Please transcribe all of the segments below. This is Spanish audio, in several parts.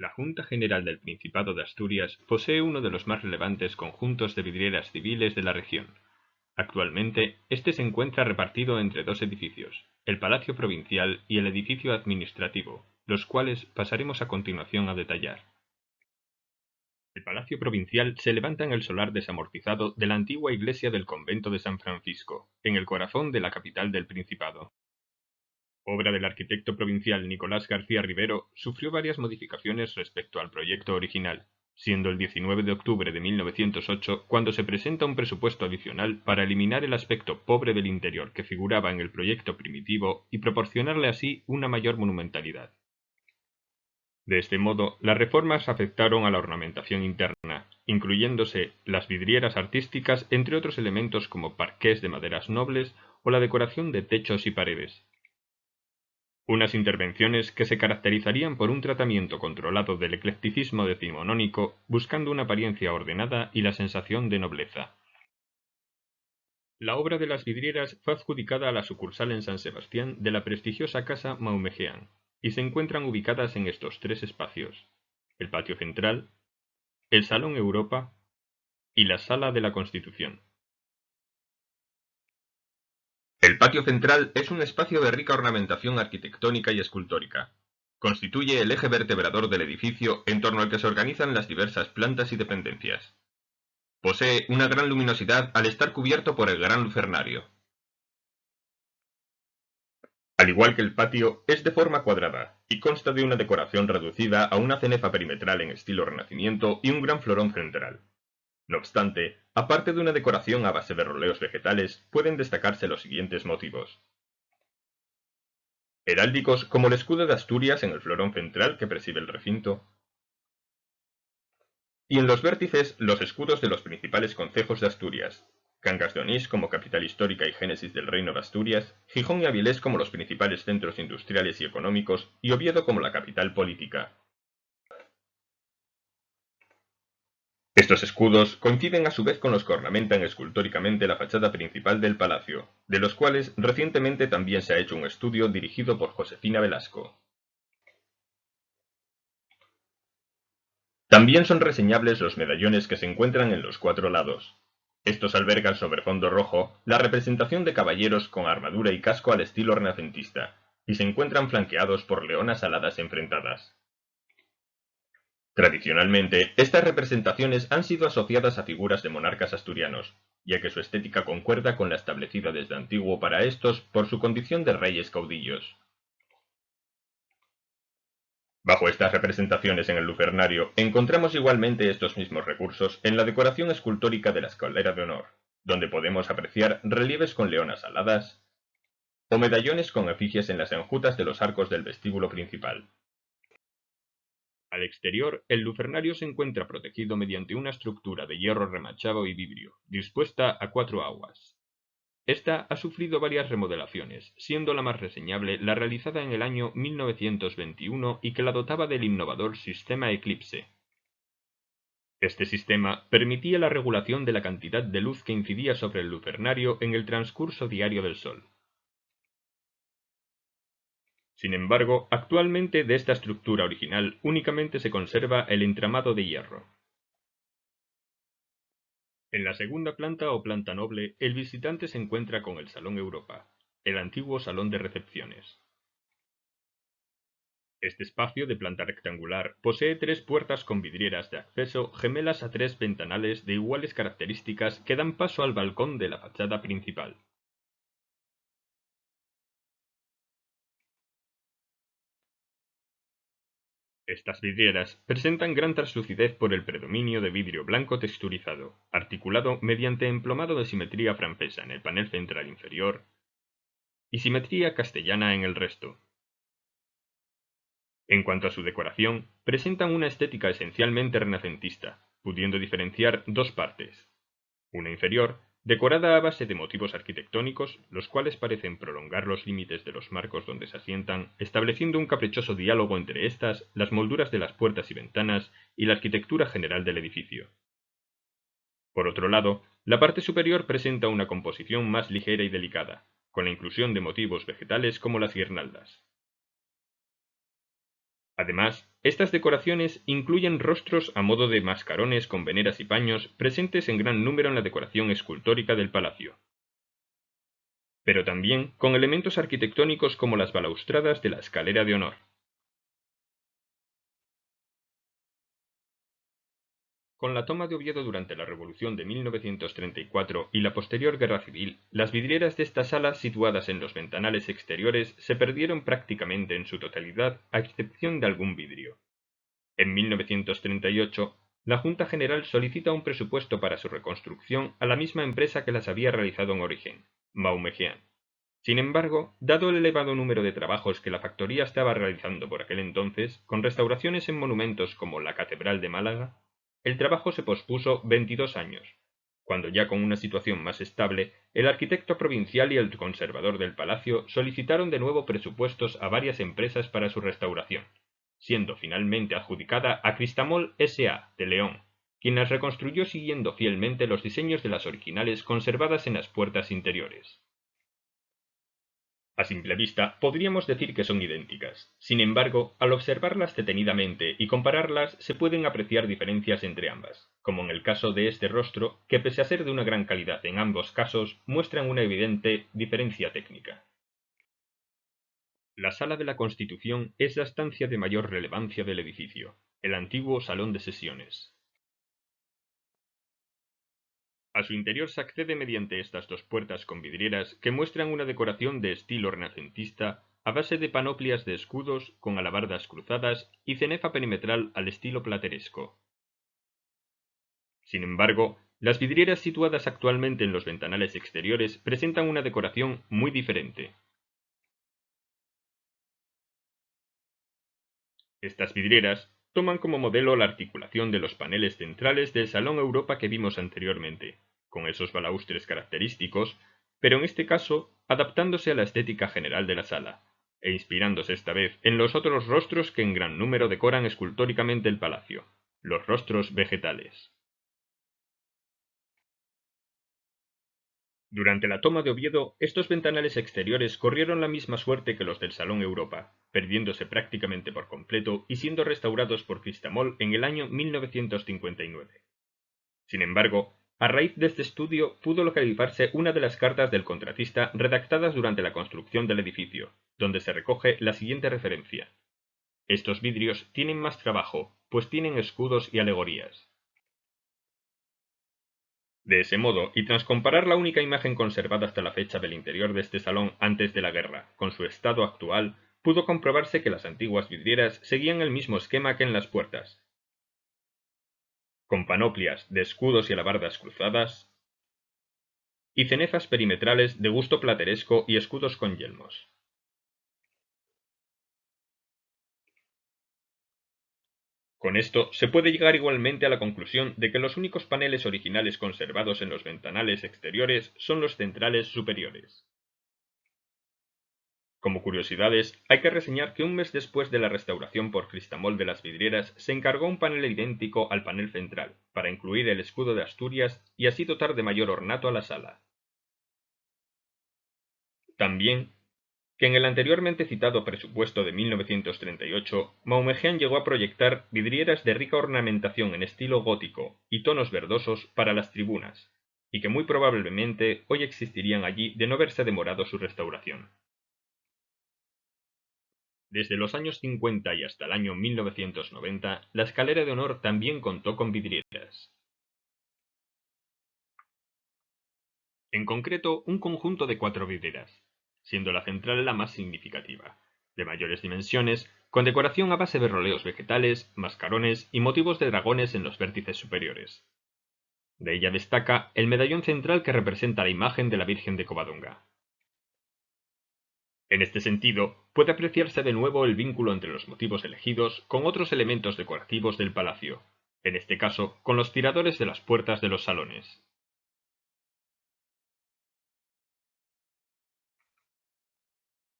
La Junta General del Principado de Asturias posee uno de los más relevantes conjuntos de vidrieras civiles de la región. Actualmente, este se encuentra repartido entre dos edificios, el Palacio Provincial y el edificio administrativo, los cuales pasaremos a continuación a detallar. El Palacio Provincial se levanta en el solar desamortizado de la antigua iglesia del convento de San Francisco, en el corazón de la capital del Principado. Obra del arquitecto provincial Nicolás García Rivero, sufrió varias modificaciones respecto al proyecto original, siendo el 19 de octubre de 1908 cuando se presenta un presupuesto adicional para eliminar el aspecto pobre del interior que figuraba en el proyecto primitivo y proporcionarle así una mayor monumentalidad. De este modo, las reformas afectaron a la ornamentación interna, incluyéndose las vidrieras artísticas entre otros elementos como parqués de maderas nobles o la decoración de techos y paredes. Unas intervenciones que se caracterizarían por un tratamiento controlado del eclecticismo decimonónico, buscando una apariencia ordenada y la sensación de nobleza. La obra de las vidrieras fue adjudicada a la sucursal en San Sebastián de la prestigiosa casa Maumejean, y se encuentran ubicadas en estos tres espacios: el patio central, el Salón Europa y la Sala de la Constitución. El patio central es un espacio de rica ornamentación arquitectónica y escultórica. Constituye el eje vertebrador del edificio en torno al que se organizan las diversas plantas y dependencias. Posee una gran luminosidad al estar cubierto por el gran lucernario. Al igual que el patio, es de forma cuadrada y consta de una decoración reducida a una cenefa perimetral en estilo Renacimiento y un gran florón central. No obstante, aparte de una decoración a base de roleos vegetales, pueden destacarse los siguientes motivos. Heráldicos como el escudo de Asturias en el florón central que preside el recinto, y en los vértices los escudos de los principales concejos de Asturias, Cangas de Onís como capital histórica y génesis del Reino de Asturias, Gijón y Avilés como los principales centros industriales y económicos, y Oviedo como la capital política. Estos escudos coinciden a su vez con los que ornamentan escultóricamente la fachada principal del palacio, de los cuales recientemente también se ha hecho un estudio dirigido por Josefina Velasco. También son reseñables los medallones que se encuentran en los cuatro lados. Estos albergan sobre fondo rojo la representación de caballeros con armadura y casco al estilo renacentista, y se encuentran flanqueados por leonas aladas enfrentadas. Tradicionalmente, estas representaciones han sido asociadas a figuras de monarcas asturianos, ya que su estética concuerda con la establecida desde antiguo para estos por su condición de reyes caudillos. Bajo estas representaciones en el lucernario, encontramos igualmente estos mismos recursos en la decoración escultórica de la escalera de honor, donde podemos apreciar relieves con leonas aladas o medallones con efigies en las enjutas de los arcos del vestíbulo principal. Al exterior, el lucernario se encuentra protegido mediante una estructura de hierro remachado y vidrio, dispuesta a cuatro aguas. Esta ha sufrido varias remodelaciones, siendo la más reseñable la realizada en el año 1921 y que la dotaba del innovador sistema Eclipse. Este sistema permitía la regulación de la cantidad de luz que incidía sobre el lucernario en el transcurso diario del sol. Sin embargo, actualmente de esta estructura original únicamente se conserva el entramado de hierro. En la segunda planta o planta noble, el visitante se encuentra con el Salón Europa, el antiguo salón de recepciones. Este espacio de planta rectangular posee tres puertas con vidrieras de acceso gemelas a tres ventanales de iguales características que dan paso al balcón de la fachada principal. Estas vidrieras presentan gran translucidez por el predominio de vidrio blanco texturizado, articulado mediante emplomado de simetría francesa en el panel central inferior y simetría castellana en el resto. En cuanto a su decoración, presentan una estética esencialmente renacentista, pudiendo diferenciar dos partes. Una inferior, decorada a base de motivos arquitectónicos, los cuales parecen prolongar los límites de los marcos donde se asientan, estableciendo un caprichoso diálogo entre estas, las molduras de las puertas y ventanas y la arquitectura general del edificio. Por otro lado, la parte superior presenta una composición más ligera y delicada, con la inclusión de motivos vegetales como las guirnaldas. Además, estas decoraciones incluyen rostros a modo de mascarones con veneras y paños presentes en gran número en la decoración escultórica del palacio, pero también con elementos arquitectónicos como las balaustradas de la escalera de honor. Con la toma de Oviedo durante la Revolución de 1934 y la posterior Guerra Civil, las vidrieras de esta sala situadas en los ventanales exteriores se perdieron prácticamente en su totalidad, a excepción de algún vidrio. En 1938, la Junta General solicita un presupuesto para su reconstrucción a la misma empresa que las había realizado en origen, Maumegean. Sin embargo, dado el elevado número de trabajos que la factoría estaba realizando por aquel entonces, con restauraciones en monumentos como la Catedral de Málaga, el trabajo se pospuso 22 años, cuando ya con una situación más estable, el arquitecto provincial y el conservador del palacio solicitaron de nuevo presupuestos a varias empresas para su restauración, siendo finalmente adjudicada a Cristamol S.A. de León, quien las reconstruyó siguiendo fielmente los diseños de las originales conservadas en las puertas interiores. A simple vista, podríamos decir que son idénticas. Sin embargo, al observarlas detenidamente y compararlas, se pueden apreciar diferencias entre ambas, como en el caso de este rostro, que pese a ser de una gran calidad en ambos casos, muestran una evidente diferencia técnica. La Sala de la Constitución es la estancia de mayor relevancia del edificio, el antiguo Salón de Sesiones. A su interior se accede mediante estas dos puertas con vidrieras que muestran una decoración de estilo renacentista a base de panoplias de escudos con alabardas cruzadas y cenefa perimetral al estilo plateresco. Sin embargo, las vidrieras situadas actualmente en los ventanales exteriores presentan una decoración muy diferente. Estas vidrieras toman como modelo la articulación de los paneles centrales del Salón Europa que vimos anteriormente, con esos balaustres característicos, pero en este caso adaptándose a la estética general de la sala, e inspirándose esta vez en los otros rostros que en gran número decoran escultóricamente el palacio, los rostros vegetales. Durante la toma de Oviedo, estos ventanales exteriores corrieron la misma suerte que los del Salón Europa, perdiéndose prácticamente por completo y siendo restaurados por Cristamol en el año 1959. Sin embargo, a raíz de este estudio pudo localizarse una de las cartas del contratista redactadas durante la construcción del edificio, donde se recoge la siguiente referencia: estos vidrios tienen más trabajo, pues tienen escudos y alegorías. De ese modo, y tras comparar la única imagen conservada hasta la fecha del interior de este salón antes de la guerra con su estado actual, pudo comprobarse que las antiguas vidrieras seguían el mismo esquema que en las puertas, con panoplias de escudos y alabardas cruzadas, y cenefas perimetrales de gusto plateresco y escudos con yelmos. Con esto se puede llegar igualmente a la conclusión de que los únicos paneles originales conservados en los ventanales exteriores son los centrales superiores. Como curiosidades, hay que reseñar que un mes después de la restauración por Cristamol de las vidrieras, se encargó un panel idéntico al panel central, para incluir el escudo de Asturias y así dotar de mayor ornato a la sala. También, que en el anteriormente citado presupuesto de 1938, Maumegean llegó a proyectar vidrieras de rica ornamentación en estilo gótico y tonos verdosos para las tribunas, y que muy probablemente hoy existirían allí de no haberse demorado su restauración. Desde los años 50 y hasta el año 1990, la escalera de honor también contó con vidrieras. En concreto, un conjunto de 4 vidrieras, siendo la central la más significativa, de mayores dimensiones, con decoración a base de roleos vegetales, mascarones y motivos de dragones en los vértices superiores. De ella destaca el medallón central que representa la imagen de la Virgen de Covadonga. En este sentido, puede apreciarse de nuevo el vínculo entre los motivos elegidos con otros elementos decorativos del palacio, en este caso con los tiradores de las puertas de los salones.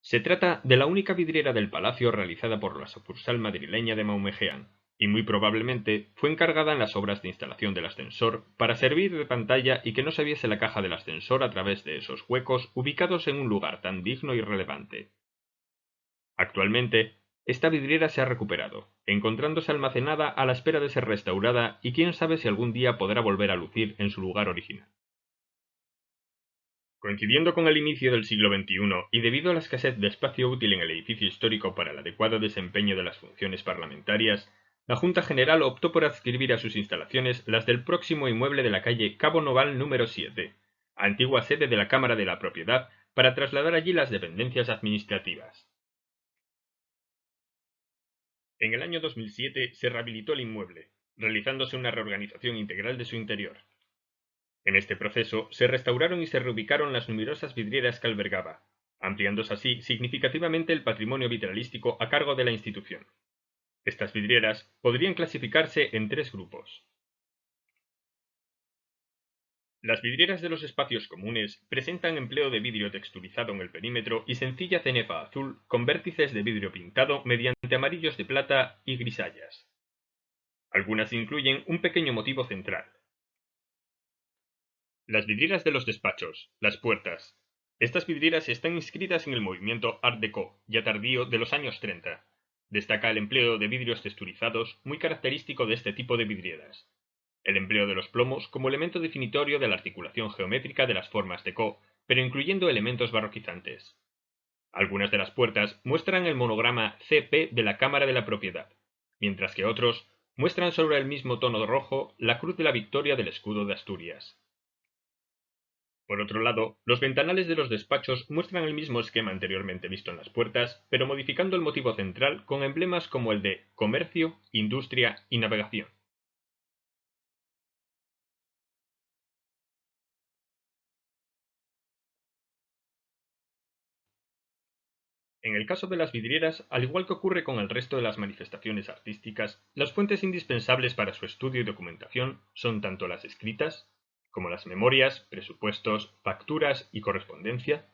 Se trata de la única vidriera del palacio realizada por la sucursal madrileña de Maumegean, y muy probablemente fue encargada en las obras de instalación del ascensor para servir de pantalla y que no se viese la caja del ascensor a través de esos huecos ubicados en un lugar tan digno y relevante. Actualmente, esta vidriera se ha recuperado, encontrándose almacenada a la espera de ser restaurada y quién sabe si algún día podrá volver a lucir en su lugar original. Coincidiendo con el inicio del siglo XXI y debido a la escasez de espacio útil en el edificio histórico para el adecuado desempeño de las funciones parlamentarias, la Junta General optó por adscribir a sus instalaciones las del próximo inmueble de la calle Cabo Noval número 7, antigua sede de la Cámara de la Propiedad, para trasladar allí las dependencias administrativas. En el año 2007 se rehabilitó el inmueble, realizándose una reorganización integral de su interior. En este proceso se restauraron y se reubicaron las numerosas vidrieras que albergaba, ampliándose así significativamente el patrimonio vitralístico a cargo de la institución. Estas vidrieras podrían clasificarse en tres grupos. Las vidrieras de los espacios comunes presentan empleo de vidrio texturizado en el perímetro y sencilla cenefa azul con vértices de vidrio pintado mediante amarillos de plata y grisallas. Algunas incluyen un pequeño motivo central. Las vidrieras de los despachos, las puertas. Estas vidrieras están inscritas en el movimiento Art Deco, ya tardío de los años 30. Destaca el empleo de vidrios texturizados, muy característico de este tipo de vidrieras. El empleo de los plomos como elemento definitorio de la articulación geométrica de las formas Deco, pero incluyendo elementos barroquizantes. Algunas de las puertas muestran el monograma CP de la Cámara de la Propiedad, mientras que otros muestran sobre el mismo tono rojo la Cruz de la Victoria del escudo de Asturias. Por otro lado, los ventanales de los despachos muestran el mismo esquema anteriormente visto en las puertas, pero modificando el motivo central con emblemas como el de comercio, industria y navegación. En el caso de las vidrieras, al igual que ocurre con el resto de las manifestaciones artísticas, las fuentes indispensables para su estudio y documentación son tanto las escritas, como las memorias, presupuestos, facturas y correspondencia,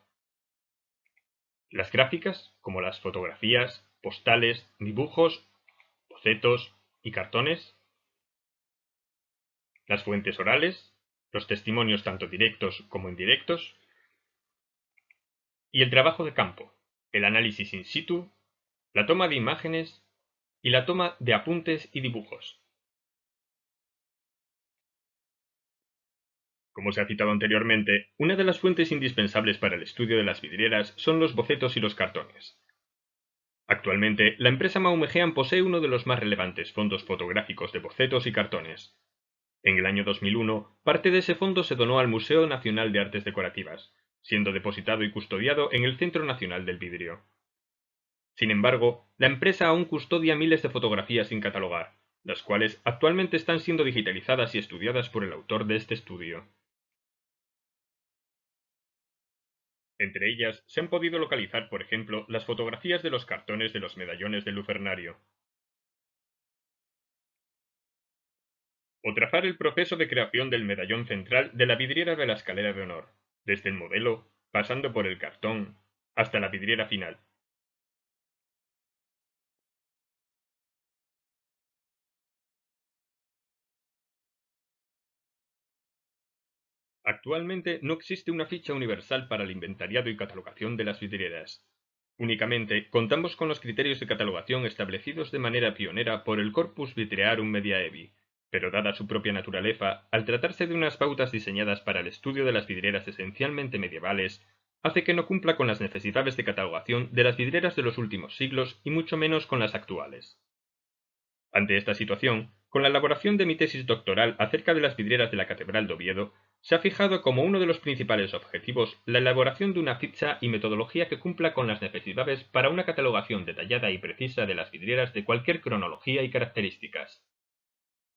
las gráficas, como las fotografías, postales, dibujos, bocetos y cartones, las fuentes orales, los testimonios tanto directos como indirectos, y el trabajo de campo, el análisis in situ, la toma de imágenes y la toma de apuntes y dibujos. Como se ha citado anteriormente, una de las fuentes indispensables para el estudio de las vidrieras son los bocetos y los cartones. Actualmente, la empresa Maumegean posee uno de los más relevantes fondos fotográficos de bocetos y cartones. En el año 2001, parte de ese fondo se donó al Museo Nacional de Artes Decorativas, siendo depositado y custodiado en el Centro Nacional del Vidrio. Sin embargo, la empresa aún custodia miles de fotografías sin catalogar, las cuales actualmente están siendo digitalizadas y estudiadas por el autor de este estudio. Entre ellas se han podido localizar, por ejemplo, las fotografías de los cartones de los medallones del Lucernario, o trazar el proceso de creación del medallón central de la vidriera de la escalera de honor, desde el modelo, pasando por el cartón, hasta la vidriera final. Actualmente no existe una ficha universal para el inventariado y catalogación de las vidrieras. Únicamente contamos con los criterios de catalogación establecidos de manera pionera por el Corpus Vitrearum Mediaevi, pero dada su propia naturaleza, al tratarse de unas pautas diseñadas para el estudio de las vidrieras esencialmente medievales, hace que no cumpla con las necesidades de catalogación de las vidrieras de los últimos siglos y mucho menos con las actuales. Ante esta situación, con la elaboración de mi tesis doctoral acerca de las vidrieras de la Catedral de Oviedo, se ha fijado como uno de los principales objetivos la elaboración de una ficha y metodología que cumpla con las necesidades para una catalogación detallada y precisa de las vidrieras de cualquier cronología y características.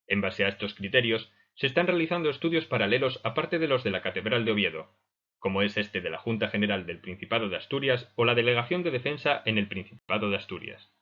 En base a estos criterios, se están realizando estudios paralelos aparte de los de la Catedral de Oviedo, como es este de la Junta General del Principado de Asturias o la Delegación de Defensa en el Principado de Asturias.